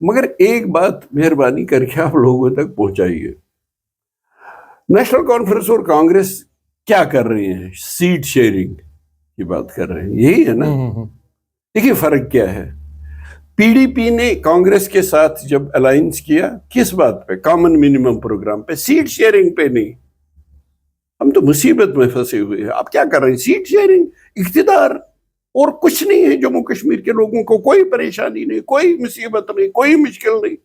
مگر ایک بات مہربانی کر کے آپ لوگوں تک پہنچائیے، نیشنل کانفرنس اور کانگریس کیا کر رہے ہیں؟ سیٹ شیئرنگ کی بات کر رہے ہیں، یہی ہے نا؟ دیکھیے فرق کیا ہے. پی ڈی پی نے کانگریس کے ساتھ جب الائنس کیا، کس بات پہ؟ کامن منیمم پروگرام پہ، سیٹ شیئرنگ پہ نہیں. ہم تو مصیبت میں پھنسے ہوئے ہیں. آپ کیا کر رہے ہیں؟ سیٹ شیئرنگ، اقتدار، اور کچھ نہیں ہے. جموں کشمیر کے لوگوں کو کوئی پریشانی نہیں، کوئی مصیبت نہیں، کوئی مشکل نہیں.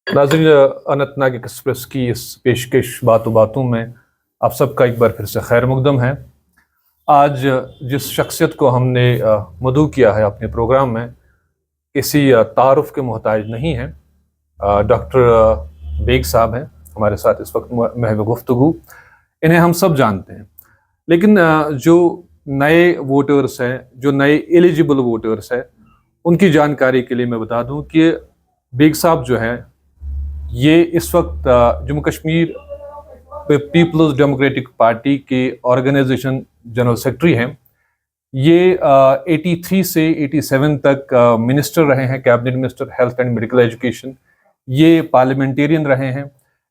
ناظرین، اننت ناگ ایکسپریس کی اس پیشکش باتوں باتوں میں آپ سب کا ایک بار پھر سے خیر مقدم ہے. آج جس شخصیت کو ہم نے مدعو کیا ہے اپنے پروگرام میں، کسی تعارف کے محتاج نہیں ہیں. ڈاکٹر بیگ صاحب ہیں ہمارے ساتھ اس وقت محو گفتگو. انہیں ہم سب جانتے ہیں، لیکن جو نئے ووٹرز ہیں، جو نئے ایلیجیبل ووٹرز ہیں، ان کی جانکاری کے لیے میں بتا دوں کہ بیگ صاحب جو ہیں یہ اس وقت Jammu Kashmir Peoples Democratic Party کے آرگنائزیشن جنرل سیکرٹری ہیں. یہ 83 سے 87 تک منسٹر رہے ہیں، cabinet minister health and medical education. یہ پارلیمنٹیرین رہے ہیں.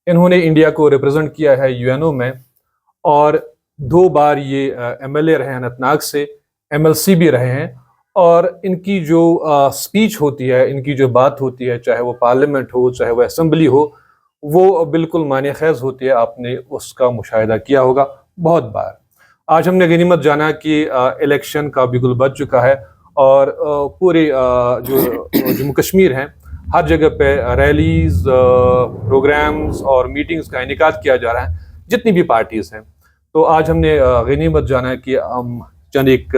انہوں نے انڈیا کو ریپرزنٹ کیا ہے یو این او میں، اور 2 بار یہ ایم ایل اے رہے ہیں اننت ناگ سے، ایم ایل سی بھی رہے ہیں. اور ان کی جو سپیچ ہوتی ہے، ان کی جو بات ہوتی ہے، چاہے وہ پارلیمنٹ ہو چاہے وہ اسمبلی ہو، وہ بالکل معنی خیز ہوتی ہے. آپ نے اس کا مشاہدہ کیا ہوگا بہت بار. آج ہم نے غنیمت جانا کہ الیکشن کا بگل بج چکا ہے، اور پورے جو جموں کشمیر ہیں ہر جگہ پہ ریلیز، پروگرامز اور میٹنگز کا انعقاد کیا جا رہا ہے، جتنی بھی پارٹیز ہیں. تو آج ہم نے غنیمت جانا کہ ہم چند ایک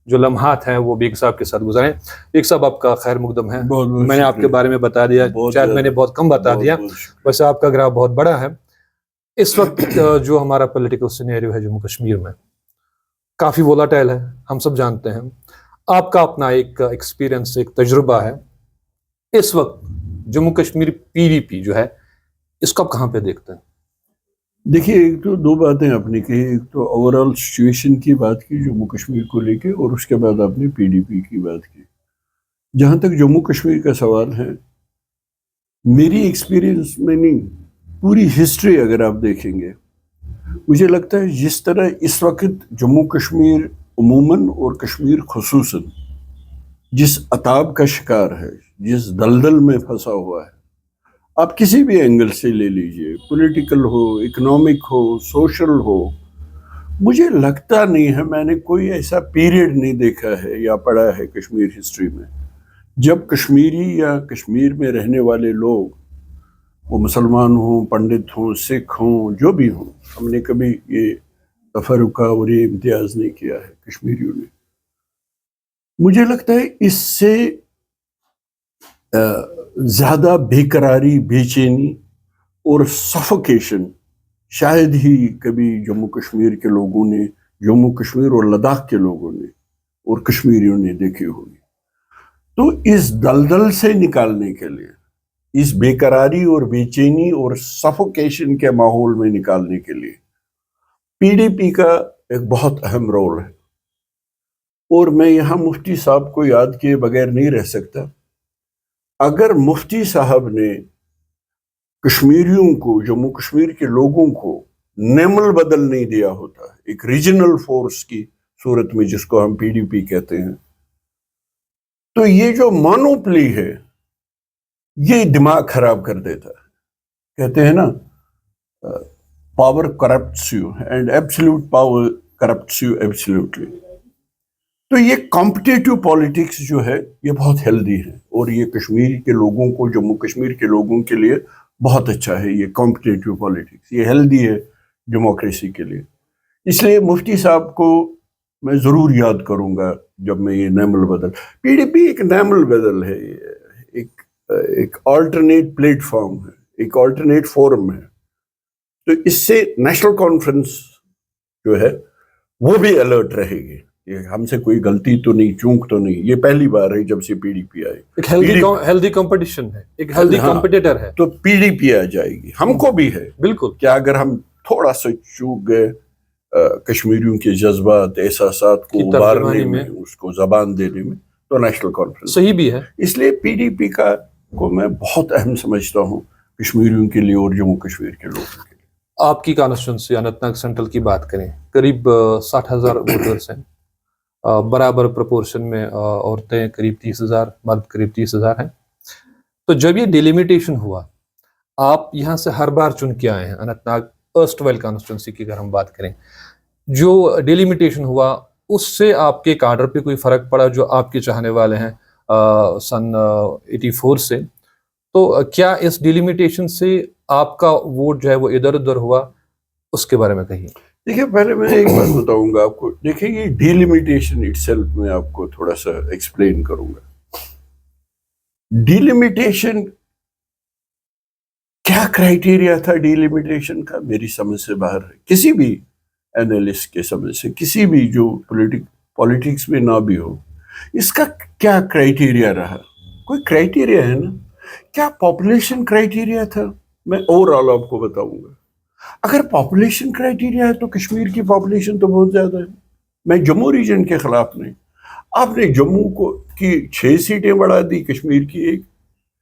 جو لمحات ہیں وہ بیگ صاحب کے ساتھ گزاریں. بیگ صاحب آپ کا خیر مقدم ہے. میں نے آپ کے بارے میں بتا دیا، شاید میں نے بہت کم بتا دیا، ویسے آپ کا گراف بہت بڑا ہے. اس وقت جو ہمارا پولیٹیکل سینیریو ہے جموں کشمیر میں کافی وولاٹائل ہے، ہم سب جانتے ہیں. آپ کا اپنا ایک ایکسپیرینس، ایک تجربہ ہے. اس وقت جموں کشمیر پی ڈی پی جو ہے، اس کو آپ کہاں پہ دیکھتے ہیں؟ دیکھیے، ایک تو 2 باتیں آپ نے کہی. ایک تو اوور آل سچویشن کی بات کی جموں کشمیر کو لے کے، اور اس کے بعد آپ نے پی ڈی پی کی بات کی. جہاں تک جموں کشمیر کا سوال ہے، میری ایکسپیرینس میں نہیں، پوری ہسٹری اگر آپ دیکھیں گے، مجھے لگتا ہے جس طرح اس وقت جموں کشمیر عموماً اور کشمیر خصوصاً جس عطاب کا شکار ہے، جس دلدل میں پھنسا ہوا ہے، آپ کسی بھی اینگل سے لے لیجئے، پولیٹیکل ہو، اکنامک ہو، سوشل ہو، مجھے لگتا نہیں ہے، میں نے کوئی ایسا پیریڈ نہیں دیکھا ہے یا پڑھا ہے کشمیر ہسٹری میں جب کشمیری یا کشمیر میں رہنے والے لوگ، وہ مسلمان ہوں، پنڈت ہوں، سکھ ہوں، جو بھی ہوں، ہم نے کبھی یہ تفرقہ اور یہ امتیاز نہیں کیا ہے کشمیریوں نے. مجھے لگتا ہے اس سے زیادہ بے قراری، بے چینی اور سفوکیشن شاید ہی کبھی جموں کشمیر کے لوگوں نے، جموں کشمیر اور لداخ کے لوگوں نے اور کشمیریوں نے دیکھی ہوگی. تو اس دلدل سے نکالنے کے لیے، اس بے قراری اور بے چینی اور سفوکیشن کے ماحول میں نکالنے کے لیے پی ڈی پی کا ایک بہت اہم رول ہے. اور میں یہاں مفتی صاحب کو یاد کیے بغیر نہیں رہ سکتا. اگر مفتی صاحب نے کشمیریوں کو، جموں کشمیر کے لوگوں کو نیم البدل نہیں دیا ہوتا، ایک ریجنل فورس کی صورت میں جس کو ہم پی ڈی پی کہتے ہیں، تو یہ جو مونوپلی ہے یہ دماغ خراب کر دیتا ہے. کہتے ہیں نا، power corrupts you and absolute power corrupts you absolutely. تو یہ کمپٹیٹو پالیٹکس جو ہے یہ بہت ہیلدی ہے، اور یہ کشمیر کے لوگوں کو، جموں کشمیر کے لوگوں کے لیے بہت اچھا ہے. یہ کمپٹیٹو پالیٹکس یہ ہیلدی ہے ڈیموکریسی کے لیے. اس لیے مفتی صاحب کو میں ضرور یاد کروں گا جب میں یہ نیم البدل. پی ڈی پی ایک نیم البدل ہے، ایک آلٹرنیٹ پلیٹ فارم ہے، ایک آلٹرنیٹ فورم ہے. تو اس سے نیشنل کانفرنس جو ہے وہ بھی الرٹ رہے گی کہ ہم سے کوئی غلطی تو نہیں، چونک تو نہیں. یہ پہلی بار ہے جب سے پی ڈی پی آئی. ایک ہیلدی کمپٹیشن ہے، ایک ہیلدی کمپٹیٹر ہے. تو پی ڈی پی آ جائے گی. ہم کو بھی ہے بالکل، کہ اگر ہم تھوڑا سا چوک گئے کشمیریوں کے جذبات، احساسات کو ابارنے میں، اس کو زبان دینے میں، تو نیشنل کانفرنس صحیح بھی ہے. اس لیے پی ڈی پی کا کو میں بہت اہم سمجھتا ہوں کشمیریوں کے لیے اور جموں کشمیر کے لوگوں کے لیے. آپ کی کانسٹیٹوئنسی اننت ناگ سینٹرل کی بات کریں، قریب 60,000 ووٹرس ہیں، برابر پرپورشن میں عورتیں قریب 30,000، مرد قریب 30,000 ہیں. تو جب یہ ڈیلیمیٹیشن ہوا، آپ یہاں سے ہر بار چن کے آئے ہیں Anant Nag arrest well constituency کی اگر ہم بات کریں، جو ڈیلیمیٹیشن ہوا اس سے آپ کے کاڈر پہ کوئی فرق پڑا جو آپ کے چاہنے والے ہیں سن 84 سے؟ تو کیا اس ڈیلیمیٹیشن سے آپ کا ووٹ جو ہے وہ ادھر ادھر ہوا؟ اس کے بارے میں کہیے. دیکھیے پہلے میں ایک بات بتاؤں گا آپ کو. دیکھیں یہ ڈیلیمیٹیشن اٹ سیلف میں آپ کو تھوڑا سا ایکسپلین کروں گا. ڈیلیمیٹیشن کیا کرائیٹیریا تھا ڈیلیمیٹیشن کا میری سمجھ سے باہر ہے. کسی بھی اینالسٹ کے سمجھ سے، کسی بھی جو پولیٹکس میں نہ بھی ہو، اس کا کیا کرائیٹیریا رہا؟ کوئی کرائیٹیریا ہے نا. کیا پاپولیشن کرائیٹیریا تھا؟ میں اوور آل آپ کو بتاؤں گا. اگر پاپولیشن کرائیٹیریا ہے تو کشمیر کی پاپولیشن تو بہت زیادہ ہے. میں جموں ریجن کے خلاف نہیں. آپ نے جموں کو کی 6 سیٹیں بڑھا دی، کشمیر کی 1.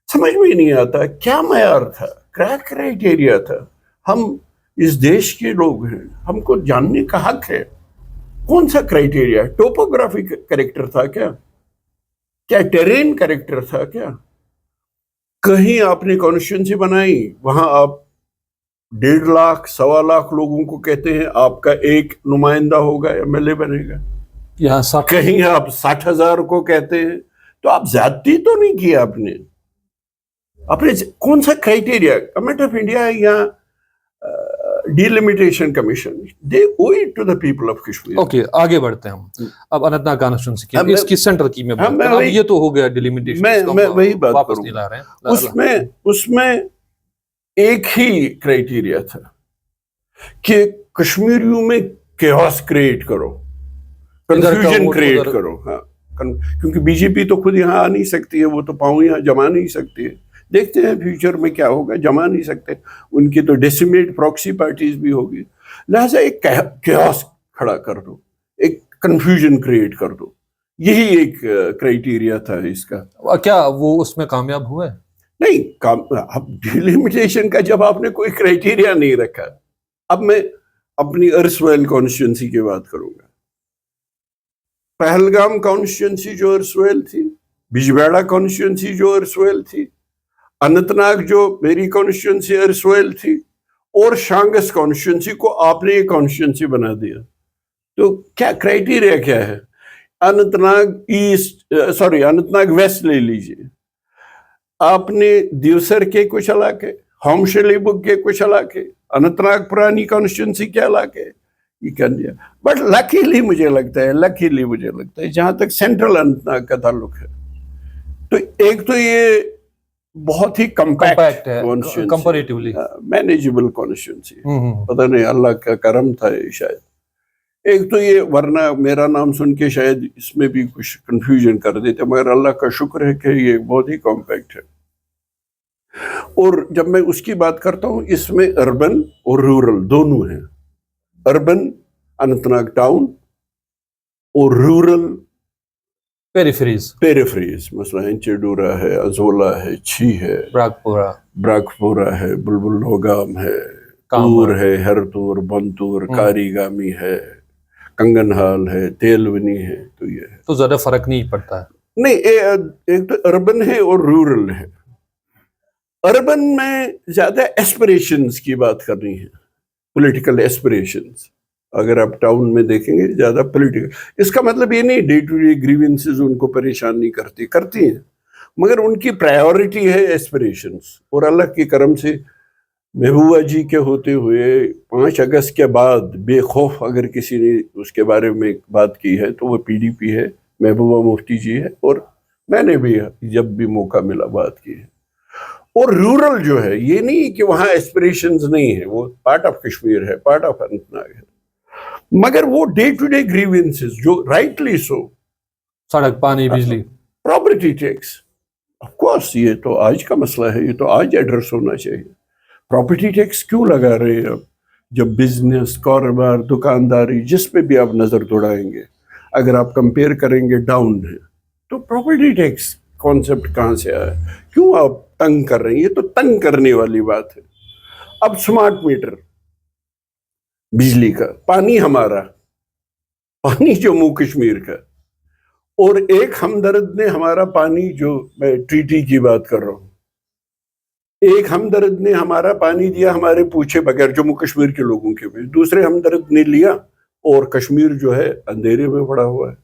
سمجھ میں نہیں آتا کیا معیار تھا، کیا کرائیٹیریا تھا. ہم اس دیش کے لوگ ہیں، ہم کو جاننے کا حق ہے کون سا کرائیٹیریا. ٹوپوگرافی کریکٹر تھا کیا ٹیرین کریکٹر تھا کیا؟ کہیں آپ نے کانسٹیٹوئنسی بنائی، وہاں آپ 1.5 لاکھ 1.25 لاکھ لوگوں کو کہتے ہیں آپ کا ایک نمائندہ ہوگا، MLA بنے گا. یہاں کہیں آپ 60,000 کو کہتے ہیں. تو آپ زیادتی تو نہیں کی آپ نے کون سا کرائیٹیریا؟ گورنمنٹ آف انڈیا یا delimitation commission they owe it to the people of Kashmir. Okay, آگے بڑھتے ہیں ہم. اب اننت ناگ کانسٹیٹوئنسی کی اس کی سینٹر کی میں بات کروں. اب یہ تو ہو گیا ڈیلیمیٹیشن، میں وہی بات واپس کروں. نہیں لا رہے ہیں. اس میں ایک ہی کرائیٹیریا تھا کہ کشمیریوں میں کیوس کریٹ کرو، کنفیوژن کریٹ کرو. ہاں، کیونکہ بی جے پی تو خود یہاں آ نہیں سکتی ہے، وہ تو پاؤں یہاں جما نہیں سکتی ہے. دیکھتے ہیں فیوچر میں کیا ہوگا. جما نہیں سکتے، ان کی تو ڈیسیمیٹ پراکسی پارٹیز بھی ہوگی. لہٰذا ایک کیوس کھڑا کر دو، ایک کنفیوژن کریٹ کر دو. یہی ایک کرائیٹیریا تھا اس کا. کیا وہ اس میں کامیاب ہوئے؟ نہیں. ڈیلیمیٹیشن کا جب آپ نے کوئی کرائیٹیریا نہیں رکھا. اب میں اپنی ارسویل کانسٹیٹوئنسی کی بات کروں گا. پہلگام کانسٹیٹوئنسی جو ارسویل تھی، بجبیڑا کانسٹیٹوئنسی جو ارسویل تھی، اننت ناگ جو میری کانسٹیٹوئنسی ارسویل تھی، اور شانگس کانسٹیٹوئنسی کو آپ نے یہ کانسٹیٹوئنسی بنا دیا. تو کیا کرائیٹیریا کیا ہے؟ اننت ناگ ویسٹ لے لیجیے. آپ نے دیوسر کے کچھ علاقے، ہوم شیلی بک کے کچھ علاقے، اننت ناگ پرانی کانسٹیٹوئنسی کے علاقے یہ کر دیا. بٹ لکیلی مجھے لگتا ہے جہاں تک سینٹرل اننت ناگ کا تعلق ہے، تو ایک تو یہ بہت ہی کمپیکٹ ہے، کمپیریٹیولی مینیجبل کانسٹیٹوئنسی. پتہ نہیں اللہ کا کرم تھا یہ شاید. ایک تو یہ، ورنہ میرا نام سن کے شاید اس میں بھی کچھ کنفیوژن کر دیتے، مگر اللہ کا شکر ہے کہ یہ بہت ہی کمپیکٹ ہے. اور جب میں اس کی بات کرتا ہوں، اس میں اربن اور رورل دونوں ہیں. اربن اننت ناگ ٹاؤن اور رورل پیریفریز، مثلا انچیڈورا ہے، ازولا ہے، چھی ہے، براکپورہ ہے، بلبل لوگام ہے، تور ہے، ہرتور، بنتور، کاری گامی ہے، کنگن ہال ہے، تیلونی ہے. تو یہ ہے، تو زیادہ فرق نہیں پڑتا ہے. نہیں، ایک تو اربن ہے اور رورل ہے. اربن میں زیادہ ایسپریشنز کی بات کرنی ہے، پولیٹیکل ایسپریشنز. اگر آپ ٹاؤن میں دیکھیں گے زیادہ پولیٹیکل. اس کا مطلب یہ نہیں ڈے ٹو ڈے گریونسز ان کو پریشان نہیں کرتی ہیں، مگر ان کی پرائیورٹی ہے ایسپریشنز. اور اللہ کے کرم سے محبوبہ جی کے ہوتے ہوئے 5 اگست کے بعد بے خوف اگر کسی نے اس کے بارے میں بات کی ہے تو وہ PDP ہے، محبوبہ مفتی جی ہے، اور میں نے بھی جب بھی موقع ملا بات کی ہے. اور رورل جو ہے، یہ نہیں کہ وہاں ایسپریشنز نہیں ہے، وہ پارٹ آف کشمیر ہے، پارٹ آف اننت ناگ ہے، مگر وہ ڈے ٹو ڈے گریونسز جو رائٹلی سو، سڑک، پانی، بجلی، پراپرٹی ٹیکس، آف کورس یہ تو آج کا مسئلہ ہے، یہ تو آج ایڈریس ہونا چاہیے. پراپرٹی ٹیکس کیوں لگا رہے ہیں اب؟ جب بزنس، کاروبار، دکانداری، جس پہ بھی آپ نظر دوڑائیں گے، اگر آپ کمپیئر کریں گے ڈاؤن ہے، تو پراپرٹی ٹیکس کانسیپٹ کہاں سے آیا؟ کیوں آپ تنگ کر رہے ہیں؟ یہ تو تنگ کرنے والی بات ہے. اب سمارٹ میٹر بجلی کا، پانی ہمارا، پانی جموں کشمیر کا، اور ایک ہمدرد نے ہمارا پانی، جو میں ٹریٹی کی بات کر رہا ہوں، ایک ہمدرد نے ہمارا پانی دیا ہمارے پوچھے بغیر جموں کشمیر کے لوگوں کے بھی، دوسرے ہمدرد نے لیا اور کشمیر جو ہے اندھیرے میں پڑا ہوا ہے.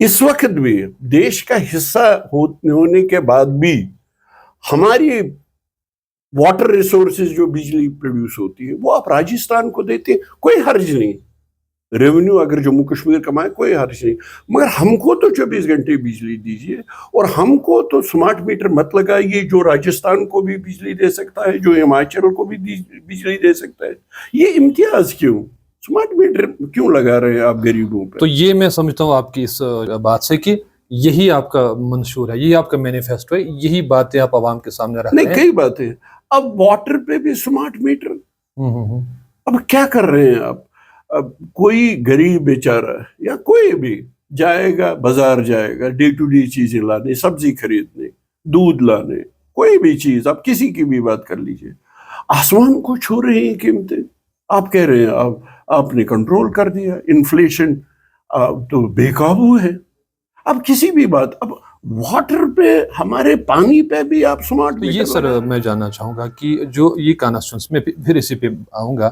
اس وقت بھی دیش کا حصہ ہونے کے بعد بھی ہماری واٹر ریسورسز جو بجلی پروڈیوس ہوتی ہے وہ آپ راجستھان کو دیتے ہیں، کوئی حرج نہیں. ریونیو اگر جموں کشمیر کمائے کوئی حرج نہیں، مگر ہم کو تو 24 گھنٹے بجلی دیجیے، اور ہم کو تو سمارٹ میٹر مت لگائیے جو راجستھان کو بھی بجلی دے سکتا ہے، جو ہماچل کو بھی بجلی دے سکتا ہے. یہ امتیاز کیوں؟ سمارٹ میٹر کیوں لگا رہے ہیں آپ غریبوں پہ؟ تو یہ میں سمجھتا ہوں آپ کی اس بات سے کہ یہی آپ کا منشور ہے، یہی آپ کا مینیفیسٹو ہے، یہی باتیں آپ عوام کے سامنے رکھ رہے نہیں، ہیں. کئی باتیں. اب واٹر پہ بھی سمارٹ میٹر. اب کیا کر رہے ہیں آپ؟ اب کوئی غریب بیچارہ یا کوئی بھی جائے گا، بازار جائے گا ڈے ٹو ڈے چیزیں لانے، سبزی خریدنے، دودھ لانے، کوئی بھی چیز، آپ کسی کی بھی بات کر لیجئے، آسمان کو چھو رہی ہیں قیمتیں. آپ کہہ رہے ہیں آپ نے کنٹرول کر دیا، انفلیشن تو بے قابو ہے. اب کسی بھی بات، اب واٹر پہ، ہمارے پانی پہ بھی آپ سمارٹ تو یہ میٹر سر لگا رہے ہیں. میں جاننا چاہوں گا کہ جو یہ کانسٹیٹیوشنس میں پھر اسی پہ آؤں گا،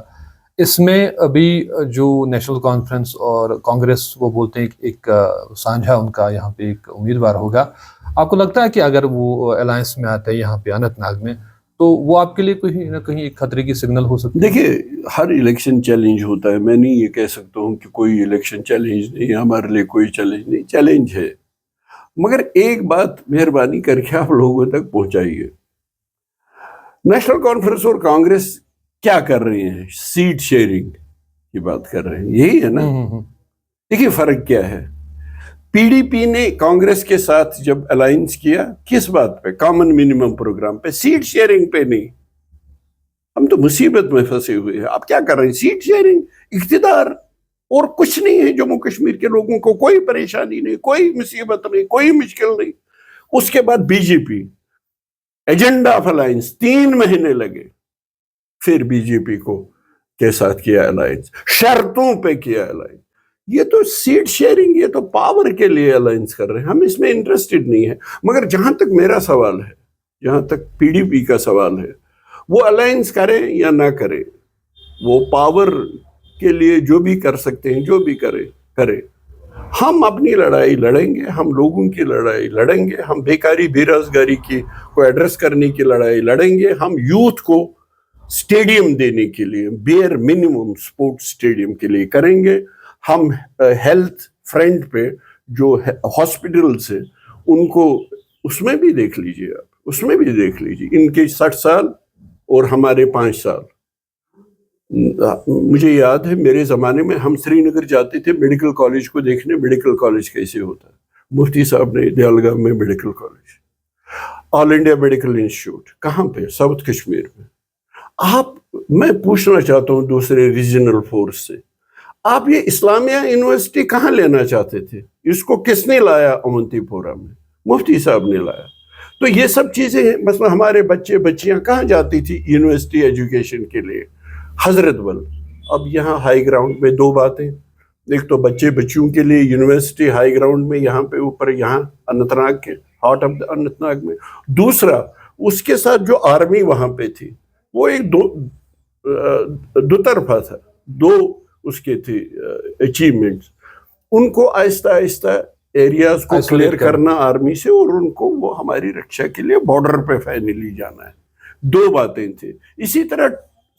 اس میں ابھی جو نیشنل کانفرنس اور کانگریس وہ بولتے ہیں کہ ایک سانجھا ان کا یہاں پہ ایک امیدوار ہوگا. آپ کو لگتا ہے کہ اگر وہ الائنس میں آتا ہے یہاں پہ اننت ناگ میں تو وہ آپ کے لیے کہیں نہ کہیں ایک خطرے کی سگنل ہو سکتی ہے؟ دیکھیے، ہر الیکشن چیلنج ہوتا ہے. میں نہیں یہ کہہ سکتا ہوں کہ کوئی الیکشن چیلنج نہیں، ہمارے لیے کوئی چیلنج نہیں. چیلنج ہے، مگر ایک بات مہربانی کر کے آپ لوگوں تک پہنچائیے. نیشنل کانفرنس اور کانگریس کیا کر رہے ہیں؟ سیٹ شیئرنگ کی بات کر رہے ہیں، یہی ہے نا. دیکھیے فرق کیا ہے. پی ڈی پی نے کانگریس کے ساتھ جب الائنس کیا، کس بات پہ؟ کامن منیمم پروگرام پہ، سیٹ شیئرنگ پہ نہیں. ہم تو مصیبت میں پھنسے ہوئے ہیں. آپ کیا کر رہے ہیں؟ سیٹ شیئرنگ، اقتدار، اور کچھ نہیں ہے. جموں کشمیر کے لوگوں کو کوئی پریشانی نہیں، کوئی مصیبت نہیں، کوئی مشکل نہیں. اس کے بعد B J P, agenda of alliance, 3 مہینے لگے، پھر بی جے پی کو کے ساتھ کیا الائنس، شرطوں پہ کیا الائنس. یہ تو سیٹ شیئرنگ، یہ تو پاور کے لیے الائنس کر رہے ہیں. ہم اس میں انٹرسٹڈ نہیں ہے. مگر جہاں تک میرا سوال ہے، جہاں تک پی ڈی پی کا سوال ہے، وہ الائنس کرے یا نہ کرے، وہ پاور کے لیے جو بھی کر سکتے ہیں، جو بھی کرے. ہم اپنی لڑائی لڑیں گے، ہم لوگوں کی لڑائی لڑیں گے، ہم بیکاری بے روزگاری کو ایڈریس کرنے کی لڑائی لڑیں گے. ہم یوتھ کو سٹیڈیم دینے کے لیے، بیئر منیمم سپورٹ سٹیڈیم کے لیے کریں گے. ہم ہیلتھ فرنٹ پہ جو ہاسپٹلس ہیں ان کو، اس میں بھی دیکھ لیجئے آپ، اس میں بھی دیکھ لیجئے ان کے 60 سال اور ہمارے 5 سال. مجھے یاد ہے میرے زمانے میں ہم سری نگر جاتے تھے میڈیکل کالج کو دیکھنے، میڈیکل کالج کیسے ہوتا ہے. مفتی صاحب نے دیالگام میں میڈیکل کالج، آل انڈیا میڈیکل انسٹیٹیوٹ کہاں پہ؟ ساؤتھ کشمیر میں. میں پوچھنا چاہتا ہوں دوسرے ریجنل فورس سے، آپ یہ اسلامیہ یونیورسٹی کہاں لینا چاہتے تھے؟ اس کو کس نے لایا؟ اونتی پورہ میں مفتی صاحب نے لایا. تو یہ سب چیزیں ہیں. مثلا ہمارے بچے بچیاں کہاں جاتی تھی یونیورسٹی ایجوکیشن کے لیے؟ حضرت بل. اب یہاں ہائی گراؤنڈ میں 2 باتیں، ایک تو بچے بچیوں کے لیے یونیورسٹی ہائی گراؤنڈ میں، یہاں پہ اوپر، یہاں اننت ناگ کے ہارٹ آف اننت ناگ میں. دوسرا، اس کے ساتھ جو آرمی وہاں پہ تھی وہ ایک دو طرفہ تھا، 2 اس کے تھے اچیومنٹس. ان کو آہستہ آہستہ ایریاز کو کلیئر کرنا آرمی سے، اور ان کو وہ ہماری رکشا کے لیے بارڈر پہ فائنلی جانا ہے. 2 باتیں تھیں. اسی طرح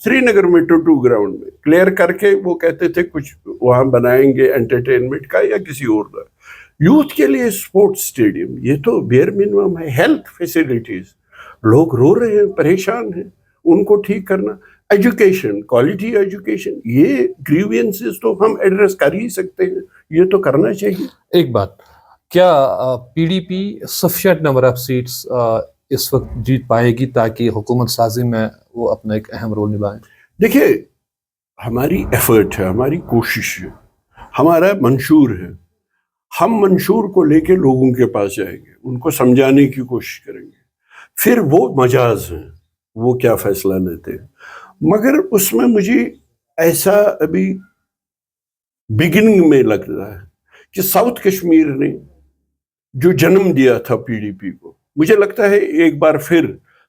سری نگر میں ٹوٹو گراؤنڈ میں کلیئر کر کے وہ کہتے تھے کچھ وہاں بنائیں گے انٹرٹینمنٹ کا یا کسی اور کا. یوتھ کے لیے اسپورٹس اسٹیڈیم، یہ تو بیئر منیمم ہے. ہیلتھ فیسلٹیز، لوگ رو رہے ہیں، پریشان ہیں، ان کو ٹھیک کرنا. ایجوکیشن، کوالٹی ایجوکیشن، یہ گریوینسز تو ہم ایڈریس کر ہی سکتے ہیں، یہ تو کرنا چاہیے. ایک بات، کیا P D P sufficient number of seats اس وقت جیت پائے گی تاکہ حکومت سازی میں وہ اپنا ایک اہم رول نبھائیں؟ دیکھیے، ہماری ایفرٹ ہے، ہماری کوشش ہے، ہمارا منشور ہے. ہم منشور کو لے کے لوگوں کے پاس جائیں گے، ان کو سمجھانے کی کوشش کریں گے. پھر وہ مجاز ہیں، وہ کیا فیصلہ لیتے ہیں. مگر اس میں مجھے ایسا ابھی بگننگ میں لگ رہا ہے کہ ساؤتھ کشمیر نے جو جنم دیا تھا پی ڈی پی کو، مجھے لگتا ہے ایک بار پھر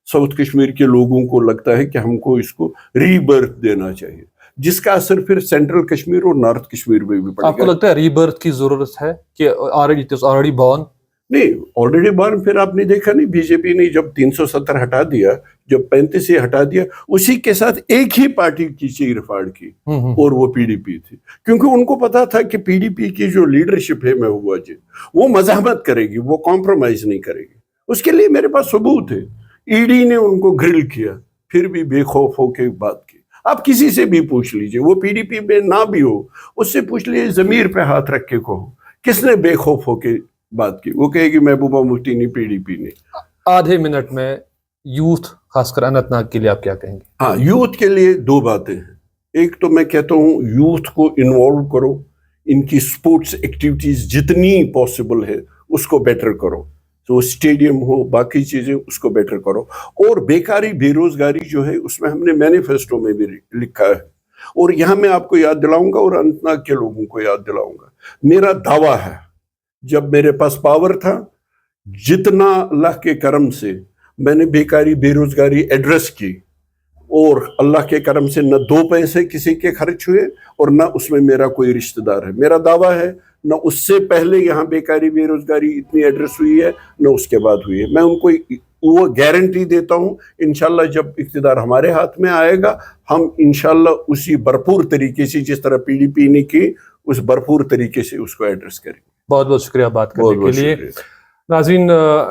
ساؤتھ کشمیر کے لوگوں کو لگتا ہے کہ ہم کو اس کو ری برتھ دینا چاہیے، جس کا اثر پھر سینٹرل کشمیر اور نارتھ کشمیر میں بھی پڑے آپ کو گا. لگتا ہے ری برتھ کی ضرورت ہے کہ آلریڈی بورن؟ نہیں، آلریڈی بارن. پھر آپ نے دیکھا نہیں، بی جے پی نے جب 370 ہٹا دیا، جب 35 ہٹا دیا، اسی کے ساتھ ایک ہی پارٹی کی چیر پھاڑ کی، اور وہ پی ڈی پی تھی. کیونکہ ان کو پتا تھا کہ پی ڈی پی کی جو لیڈرشپ ہے محبوبہ جی، وہ مزاحمت کرے گی، وہ کمپرومائز نہیں کرے گی. اس کے لیے میرے پاس ثبوت ہے. ای ڈی نے ان کو گرل کیا، پھر بھی بے خوف ہو کے بات کی. آپ کسی سے بھی پوچھ لیجئے، وہ پی ڈی پی میں نہ بھی ہو، اس سے پوچھ لیجئے، ضمیر پہ ہاتھ رکھ کے کہو کس نے بے خوف ہو کے بات کی. وہ کہے گی محبوبہ مفتی نے، پی ڈی پی نے. آدھے منٹ میں یوتھ، خاص کر اننت ناگ کے لیے آپ کیا کہیں گے؟ ہاں، یوتھ کے لیے دو باتیں ہیں. ایک تو میں کہتا ہوں یوتھ کو انوالو کرو، ان کی سپورٹس ایکٹیویٹیز جتنی پاسبل ہے اس کو بیٹر کرو، تو اسٹیڈیم ہو، باقی چیزیں، اس کو بیٹر کرو. اور بیکاری، بے روزگاری جو ہے، اس میں ہم نے مینیفیسٹو میں بھی لکھا ہے، اور یہاں میں آپ کو یاد دلاؤں گا اور اننت ناگ کے لوگوں کو یاد دلاؤں گا. میرا دعویٰ ہے، جب میرے پاس پاور تھا، جتنا اللہ کے کرم سے میں نے بیکاری، بے روزگاری ایڈریس کی، اور اللہ کے کرم سے نہ 2 پیسے کسی کے خرچ ہوئے اور نہ اس میں میرا کوئی رشتہ دار ہے. میرا دعویٰ ہے نہ اس سے پہلے یہاں بیکاری، بے روزگاری اتنی ایڈریس ہوئی ہے، نہ اس کے بعد ہوئی ہے. میں ان کو وہ گارنٹی دیتا ہوں، انشاءاللہ جب اقتدار ہمارے ہاتھ میں آئے گا، ہم انشاءاللہ اسی بھرپور طریقے سے، جس طرح پی ڈی پی نے کی، اس بھرپور طریقے سے اس کو ایڈریس کریں. بہت بہت شکریہ بات کرنے کے لیے. ناظرین،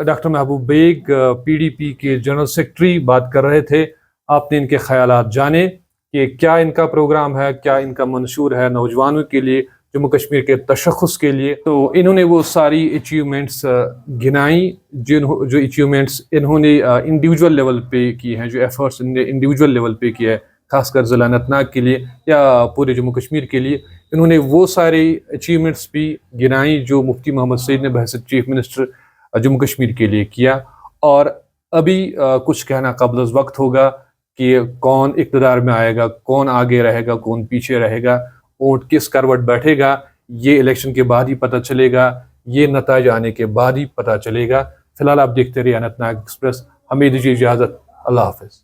ڈاکٹر محبوب بیگ پی ڈی پی کے جنرل سیکرٹری بات کر رہے تھے. آپ نے ان کے خیالات جانے کہ کیا ان کا پروگرام ہے، کیا ان کا منشور ہے نوجوانوں کے لیے، جموں کشمیر کے تشخص کے لیے. تو انہوں نے وہ ساری اچیومنٹس گنائیں جو اچیومنٹس انہوں نے انڈیویجول لیول پہ کی ہیں، جو ایفرٹس ان نے انڈیویجول لیول پہ کیا ہے، خاص کر ضلع اننت ناگ کے لیے یا پورے جموں کشمیر کے لیے. انہوں نے وہ سارے اچیومنٹس بھی گنائیں جو مفتی محمد سعید نے بحیثیت چیف منسٹر جموں کشمیر کے لیے کیا. اور ابھی کچھ کہنا قبل از وقت ہوگا کہ کون اقتدار میں آئے گا، کون آگے رہے گا، کون پیچھے رہے گا، اونٹ کس کروٹ بیٹھے گا، یہ الیکشن کے بعد ہی پتہ چلے گا، یہ نتائج آنے کے بعد ہی پتہ چلے گا. فی الحال آپ دیکھتے رہیے اننت ناگ ایکسپریس. ہمیں دیجیے اجازت. اللہ حافظ.